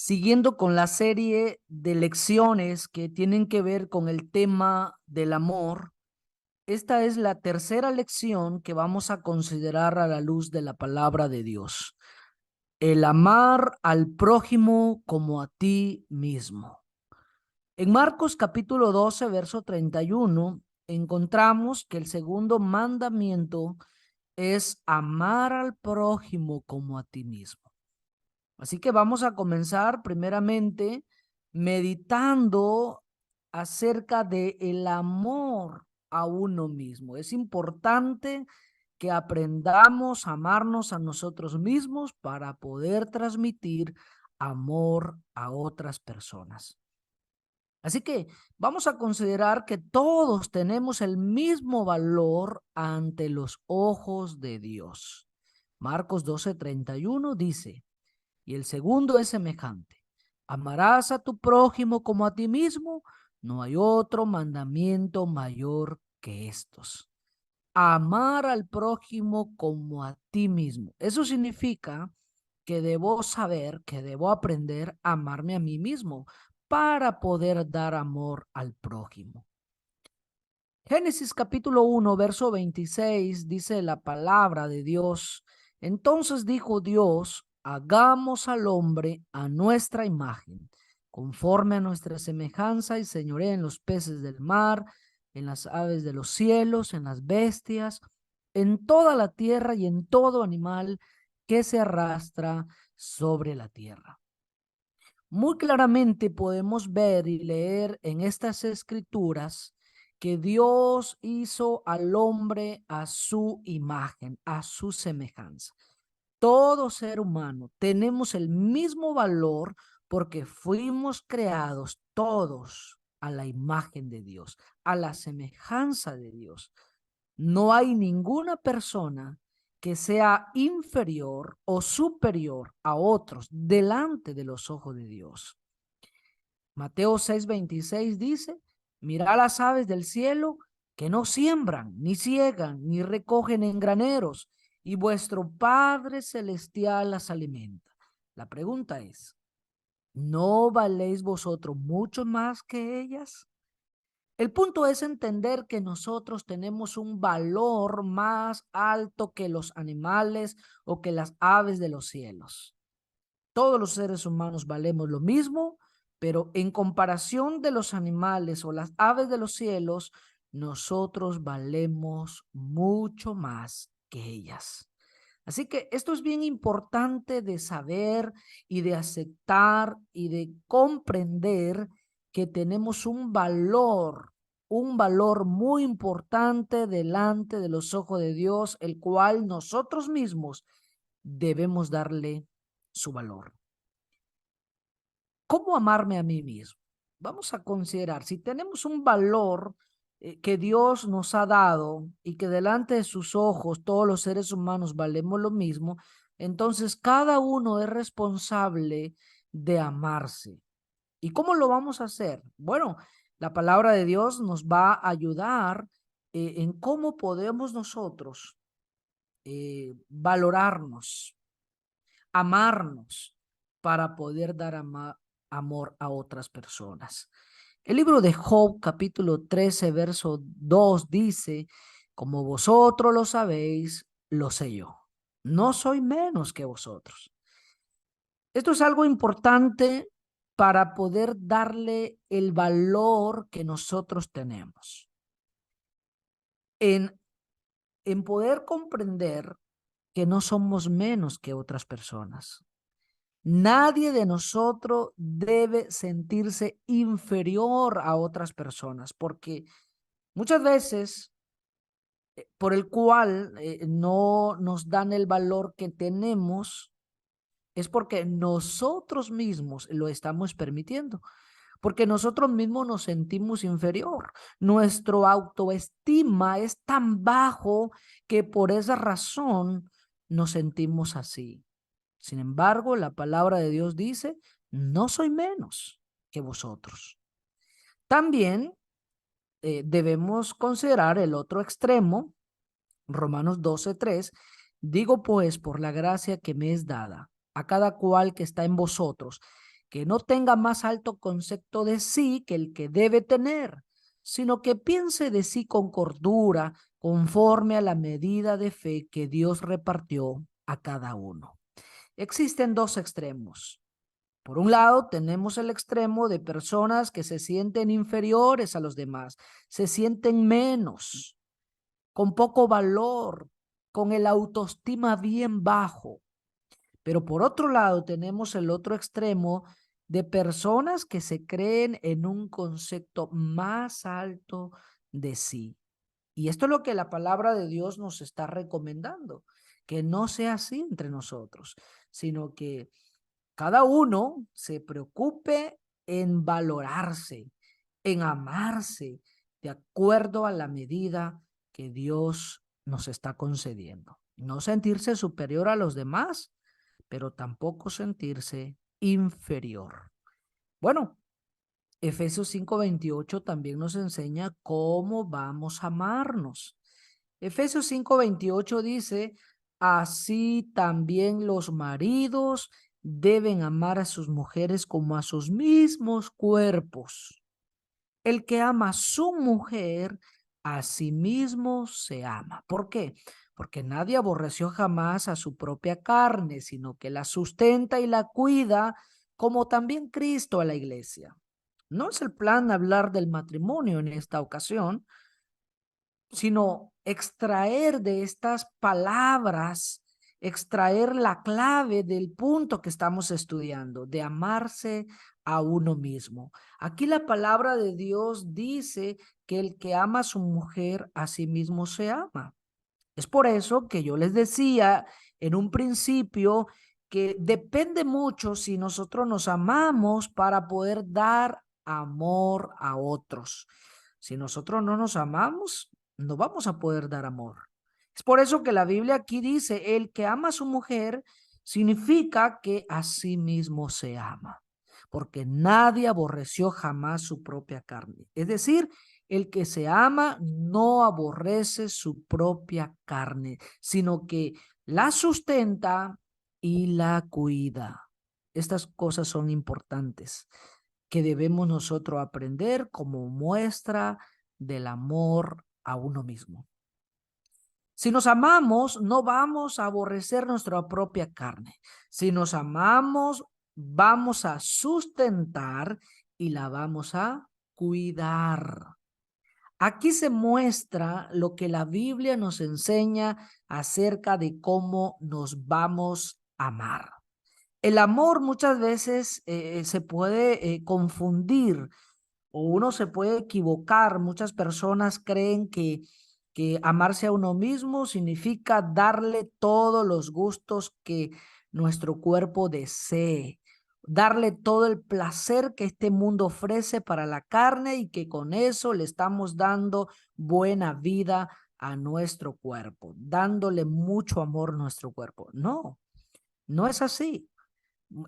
Siguiendo con la serie de lecciones que tienen que ver con el tema del amor, esta es la tercera lección que vamos a considerar a la luz de la palabra de Dios. El amar al prójimo como a ti mismo. En Marcos capítulo 12, verso 31, encontramos que el segundo mandamiento es amar al prójimo como a ti mismo. Así que vamos a comenzar primeramente meditando acerca de el amor a uno mismo. Es importante que aprendamos a amarnos a nosotros mismos para poder transmitir amor a otras personas. Así que vamos a considerar que todos tenemos el mismo valor ante los ojos de Dios. Marcos 12:31 dice: y el segundo es semejante: amarás a tu prójimo como a ti mismo. No hay otro mandamiento mayor que estos. Amar al prójimo como a ti mismo. Eso significa que debo saber, que debo aprender a amarme a mí mismo para poder dar amor al prójimo. Génesis capítulo 1, verso 26 dice la palabra de Dios: entonces dijo Dios, hagamos al hombre a nuestra imagen, conforme a nuestra semejanza, y señoree en los peces del mar, en las aves de los cielos, en las bestias, en toda la tierra y en todo animal que se arrastra sobre la tierra. Muy claramente podemos ver y leer en estas escrituras que Dios hizo al hombre a su imagen, a su semejanza. Todo ser humano tenemos el mismo valor porque fuimos creados todos a la imagen de Dios, a la semejanza de Dios. No hay ninguna persona que sea inferior o superior a otros delante de los ojos de Dios. Mateo 6:26 dice: mirad las aves del cielo, que no siembran, ni ciegan, ni recogen en graneros, y vuestro Padre Celestial las alimenta. La pregunta es: ¿no valéis vosotros mucho más que ellas? El punto es entender que nosotros tenemos un valor más alto que los animales o que las aves de los cielos. Todos los seres humanos valemos lo mismo, pero en comparación de los animales o las aves de los cielos, nosotros valemos mucho más que ellas. Así que esto es bien importante de saber y de aceptar y de comprender que tenemos un valor muy importante delante de los ojos de Dios, el cual nosotros mismos debemos darle su valor. ¿Cómo amarme a mí mismo? Vamos a considerar, si tenemos un valor que Dios nos ha dado y que delante de sus ojos todos los seres humanos valemos lo mismo, entonces cada uno es responsable de amarse. ¿Y cómo lo vamos a hacer? Bueno, la palabra de Dios nos va a ayudar en cómo podemos nosotros valorarnos, amarnos para poder dar amor a otras personas. El libro de Job, capítulo 13, verso 2 dice: como vosotros lo sabéis, lo sé yo. No soy menos que vosotros. Esto es algo importante para poder darle el valor que nosotros tenemos. En, en poder comprender que no somos menos que otras personas. Nadie de nosotros debe sentirse inferior a otras personas, porque muchas veces por el cual no nos dan el valor que tenemos es porque nosotros mismos lo estamos permitiendo, porque nosotros mismos nos sentimos inferior. Nuestro autoestima es tan bajo que por esa razón nos sentimos así. Sin embargo, la palabra de Dios dice: no soy menos que vosotros. También debemos considerar el otro extremo, Romanos 12:3. Digo pues, por la gracia que me es dada, a cada cual que está en vosotros, que no tenga más alto concepto de sí que el que debe tener, sino que piense de sí con cordura, conforme a la medida de fe que Dios repartió a cada uno. Existen dos extremos. Por un lado, tenemos el extremo de personas que se sienten inferiores a los demás, se sienten menos, con poco valor, con el autoestima bien bajo. Pero por otro lado, tenemos el otro extremo de personas que se creen en un concepto más alto de sí. Y esto es lo que la palabra de Dios nos está recomendando, que no sea así entre nosotros, sino que cada uno se preocupe en valorarse, en amarse, de acuerdo a la medida que Dios nos está concediendo. No sentirse superior a los demás, pero tampoco sentirse inferior. Bueno, Efesios 5:28 también nos enseña cómo vamos a amarnos. Efesios 5:28 dice, así también los maridos deben amar a sus mujeres como a sus mismos cuerpos. El que ama a su mujer, a sí mismo se ama. ¿Por qué? Porque nadie aborreció jamás a su propia carne, sino que la sustenta y la cuida, como también Cristo a la iglesia. No es el plan hablar del matrimonio en esta ocasión, sino extraer de estas palabras, extraer la clave del punto que estamos estudiando, de amarse a uno mismo. Aquí la palabra de Dios dice que el que ama a su mujer, a sí mismo se ama. Es por eso que yo les decía en un principio que depende mucho si nosotros nos amamos para poder dar amor a otros. Si nosotros no nos amamos, no vamos a poder dar amor. Es por eso que la Biblia aquí dice, el que ama a su mujer significa que a sí mismo se ama, porque nadie aborreció jamás su propia carne. Es decir, el que se ama no aborrece su propia carne, sino que la sustenta y la cuida. Estas cosas son importantes que debemos nosotros aprender como muestra del amor a uno mismo. Si nos amamos, no vamos a aborrecer nuestra propia carne. Si nos amamos, vamos a sustentar y la vamos a cuidar. Aquí se muestra lo que la Biblia nos enseña acerca de cómo nos vamos a amar. El amor muchas veces se puede confundir o uno se puede equivocar. Muchas personas creen que amarse a uno mismo significa darle todos los gustos que nuestro cuerpo desee, darle todo el placer que este mundo ofrece para la carne y que con eso le estamos dando buena vida a nuestro cuerpo, dándole mucho amor a nuestro cuerpo. No, no es así.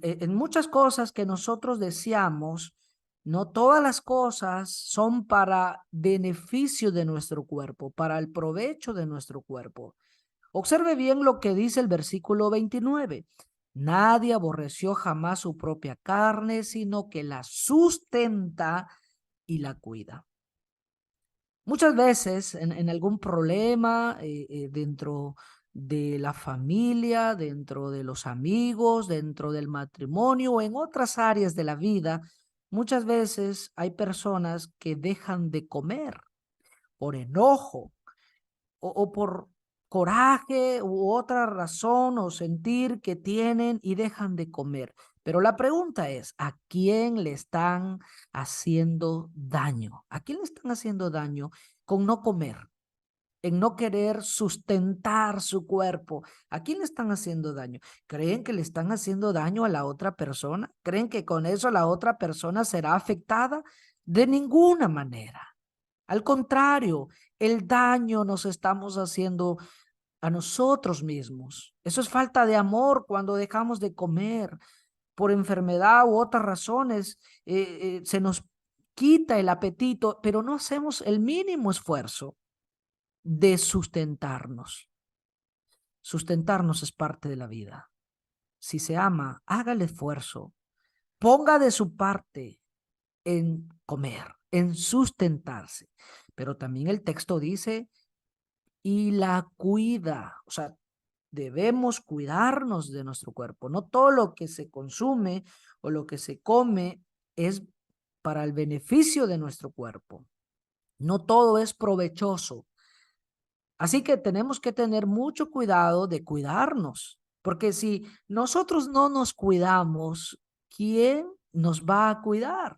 En muchas cosas que nosotros deseamos, no todas las cosas son para beneficio de nuestro cuerpo, para el provecho de nuestro cuerpo. Observe bien lo que dice el versículo 29. Nadie aborreció jamás su propia carne, sino que la sustenta y la cuida. Muchas veces en algún problema dentro de la familia, dentro de los amigos, dentro del matrimonio o en otras áreas de la vida, muchas veces hay personas que dejan de comer por enojo o por coraje u otra razón o sentir que tienen y dejan de comer. Pero la pregunta es, ¿a quién le están haciendo daño? ¿A quién le están haciendo daño con no comer? En no querer sustentar su cuerpo. ¿A quién le están haciendo daño? ¿Creen que le están haciendo daño a la otra persona? ¿Creen que con eso la otra persona será afectada? De ninguna manera. Al contrario, el daño nos estamos haciendo a nosotros mismos. Eso es falta de amor cuando dejamos de comer por enfermedad u otras razones. Se nos quita el apetito, pero no hacemos el mínimo esfuerzo de sustentarnos. Sustentarnos es parte de la vida. Si se ama, haga el esfuerzo ponga de su parte en comer, en sustentarse. Pero también el texto dice, y la cuida. O sea, debemos cuidarnos de nuestro cuerpo. No todo lo que se consume o lo que se come es para el beneficio de nuestro cuerpo. No todo es provechoso. Así que tenemos que tener mucho cuidado de cuidarnos, porque si nosotros no nos cuidamos, ¿quién nos va a cuidar?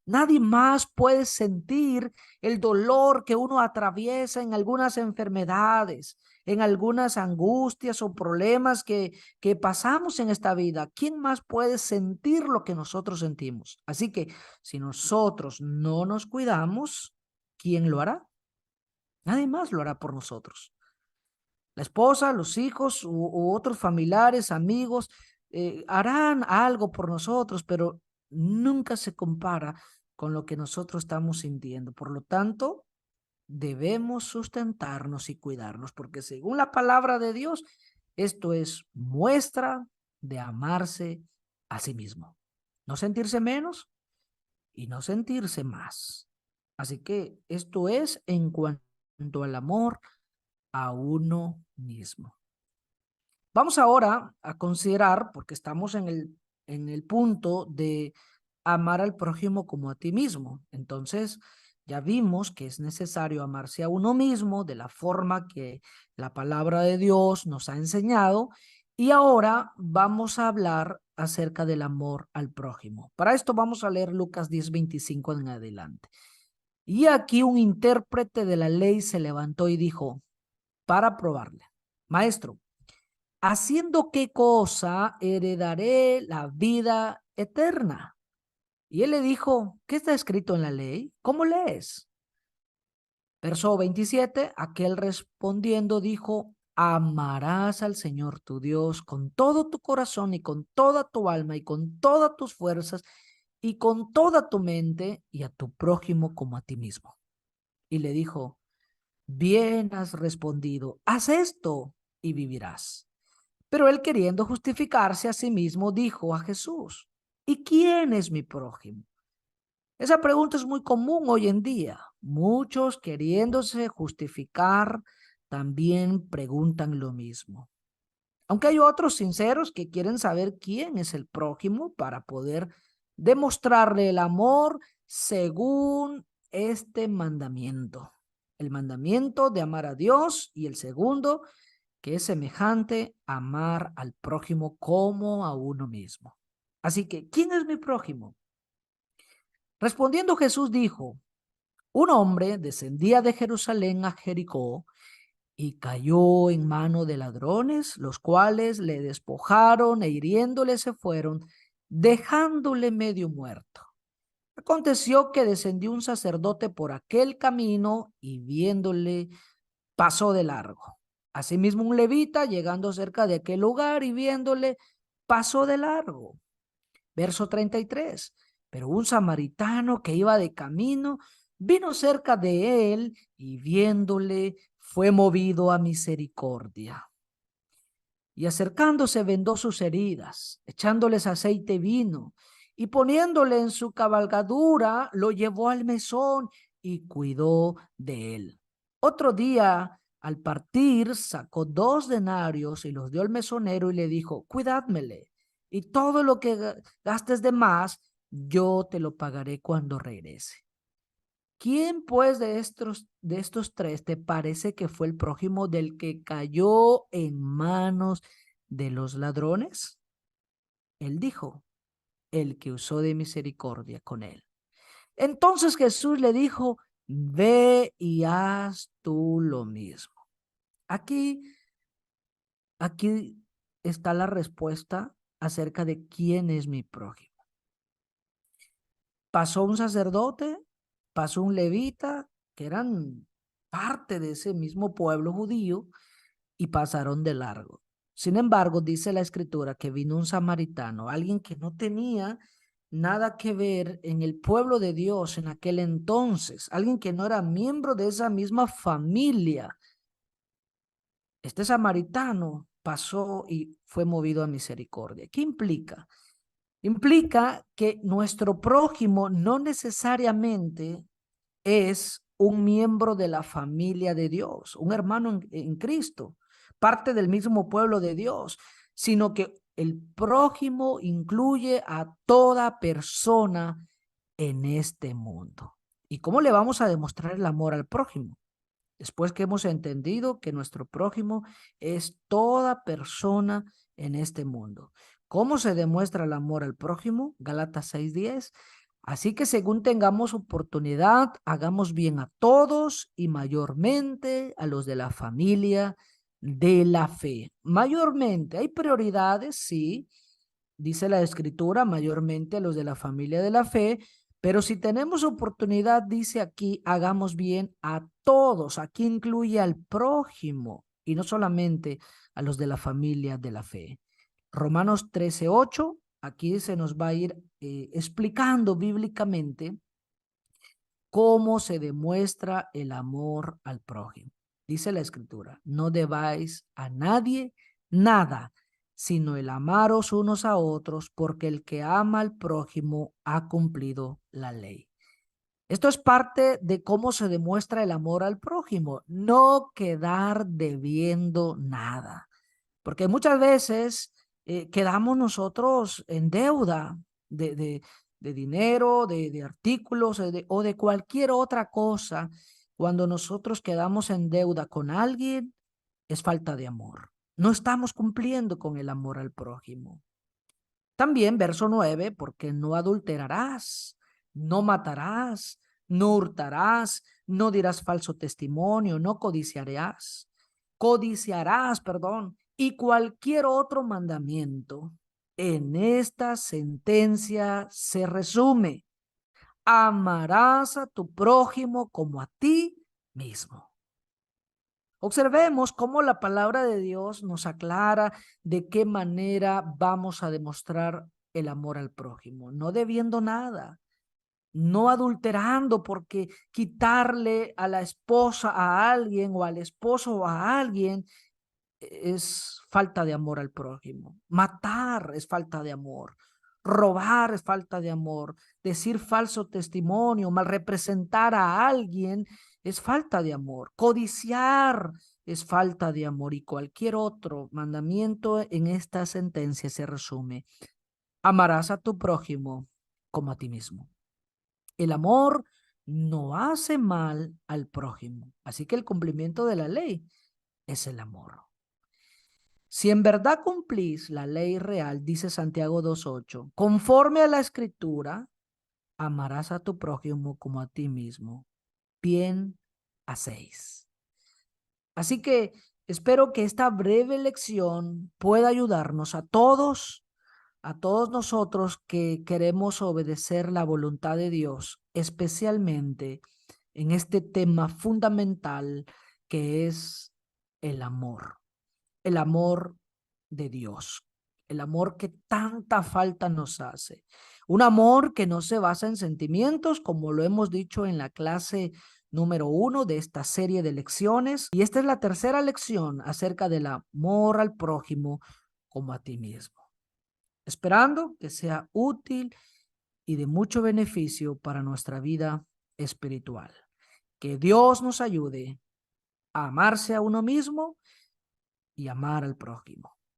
Nadie más puede sentir el dolor que uno atraviesa en algunas enfermedades, en algunas angustias o problemas que pasamos en esta vida. ¿Quién más puede sentir lo que nosotros sentimos? Así que si nosotros no nos cuidamos, ¿quién lo hará? Nadie más lo hará por nosotros. La esposa, los hijos u otros familiares, amigos, harán algo por nosotros, pero nunca se compara con lo que nosotros estamos sintiendo. Por lo tanto, debemos sustentarnos y cuidarnos, porque según la palabra de Dios, esto es muestra de amarse a sí mismo. No sentirse menos y no sentirse más. Así que esto es en cuanto al amor a uno mismo. Vamos ahora a considerar, porque estamos en el punto de amar al prójimo como a ti mismo. Entonces, ya vimos que es necesario amarse a uno mismo de la forma que la palabra de Dios nos ha enseñado. Y ahora vamos a hablar acerca del amor al prójimo. Para esto vamos a leer Lucas 10:25 en adelante. Y aquí un intérprete de la ley se levantó y dijo, para probarle, maestro, ¿haciendo qué cosa heredaré la vida eterna? Y él le dijo, ¿qué está escrito en la ley? ¿Cómo lees? Verso 27, aquel respondiendo dijo, amarás al Señor tu Dios con todo tu corazón y con toda tu alma y con todas tus fuerzas y con toda tu mente y a tu prójimo como a ti mismo. Y le dijo, bien has respondido, haz esto y vivirás. Pero él, queriendo justificarse a sí mismo, dijo a Jesús, ¿y quién es mi prójimo? Esa pregunta es muy común hoy en día. Muchos, queriéndose justificar, también preguntan lo mismo. Aunque hay otros sinceros que quieren saber quién es el prójimo para poder demostrarle el amor según este mandamiento. El mandamiento de amar a Dios y el segundo, que es semejante a amar al prójimo como a uno mismo. Así que, ¿quién es mi prójimo? Respondiendo Jesús dijo, un hombre descendía de Jerusalén a Jericó y cayó en mano de ladrones, los cuales le despojaron e hiriéndole se fueron, dejándole medio muerto. Aconteció que descendió un sacerdote por aquel camino y viéndole pasó de largo. Asimismo un levita, llegando cerca de aquel lugar y viéndole, pasó de largo. Verso 33. Pero un samaritano que iba de camino vino cerca de él y viéndole fue movido a misericordia. Y acercándose vendó sus heridas, echándoles aceite y vino, y poniéndole en su cabalgadura, lo llevó al mesón y cuidó de él. Otro día, al partir, sacó 2 denarios y los dio al mesonero y le dijo, cuidádmele, y todo lo que gastes de más, yo te lo pagaré cuando regrese. ¿Quién pues de estos tres te parece que fue el prójimo del que cayó en manos de los ladrones? Él dijo, el que usó de misericordia con él. Entonces Jesús le dijo, ve y haz tú lo mismo. Aquí, aquí está la respuesta acerca de quién es mi prójimo. Pasó un sacerdote, pasó un levita, que eran parte de ese mismo pueblo judío, y pasaron de largo. Sin embargo, dice la escritura que vino un samaritano, alguien que no tenía nada que ver en el pueblo de Dios en aquel entonces, alguien que no era miembro de esa misma familia. Este samaritano pasó y fue movido a misericordia. ¿Qué implica? Implica que nuestro prójimo no necesariamente es un miembro de la familia de Dios, un hermano en Cristo, parte del mismo pueblo de Dios, sino que el prójimo incluye a toda persona en este mundo. ¿Y cómo le vamos a demostrar el amor al prójimo? Después que hemos entendido que nuestro prójimo es toda persona en este mundo. ¿Cómo se demuestra el amor al prójimo? Gálatas 6:10. Así que según tengamos oportunidad, hagamos bien a todos y mayormente a los de la familia de la fe. Mayormente, hay prioridades, sí, dice la escritura, mayormente a los de la familia de la fe, pero si tenemos oportunidad, dice aquí, hagamos bien a todos. Aquí incluye al prójimo y no solamente a los de la familia de la fe. Romanos 13:8, aquí se nos va a ir explicando bíblicamente cómo se demuestra el amor al prójimo. Dice la escritura, no debáis a nadie nada, sino el amaros unos a otros, porque el que ama al prójimo ha cumplido la ley. Esto es parte de cómo se demuestra el amor al prójimo, no quedar debiendo nada, porque muchas veces quedamos nosotros en deuda de, de, de dinero, de artículos o de cualquier otra cosa. Cuando nosotros quedamos en deuda con alguien, es falta de amor. No estamos cumpliendo con el amor al prójimo. También verso 9, porque no adulterarás, no matarás, no hurtarás, no dirás falso testimonio, no codiciarás, perdón, y cualquier otro mandamiento. En esta sentencia se resume, amarás a tu prójimo como a ti mismo. Observemos cómo la palabra de Dios nos aclara de qué manera vamos a demostrar el amor al prójimo, no debiendo nada, no adulterando, porque quitarle a la esposa a alguien o al esposo a alguien es falta de amor al prójimo. Matar es falta de amor. Robar es falta de amor. Decir falso testimonio, mal representar a alguien es falta de amor. Codiciar es falta de amor. Y cualquier otro mandamiento en esta sentencia se resume. Amarás a tu prójimo como a ti mismo. El amor no hace mal al prójimo. Así que el cumplimiento de la ley es el amor. Si en verdad cumplís la ley real, dice Santiago 2:8, conforme a la escritura, amarás a tu prójimo como a ti mismo. Bien hacéis. Así que espero que esta breve lección pueda ayudarnos a todos nosotros que queremos obedecer la voluntad de Dios, especialmente en este tema fundamental que es el amor de Dios, el amor que tanta falta nos hace, un amor que no se basa en sentimientos, como lo hemos dicho en la clase número 1 de esta serie de lecciones, y esta es la tercera lección acerca del amor al prójimo como a ti mismo, esperando que sea útil y de mucho beneficio para nuestra vida espiritual. Que Dios nos ayude a amarse a uno mismo y amar al prójimo.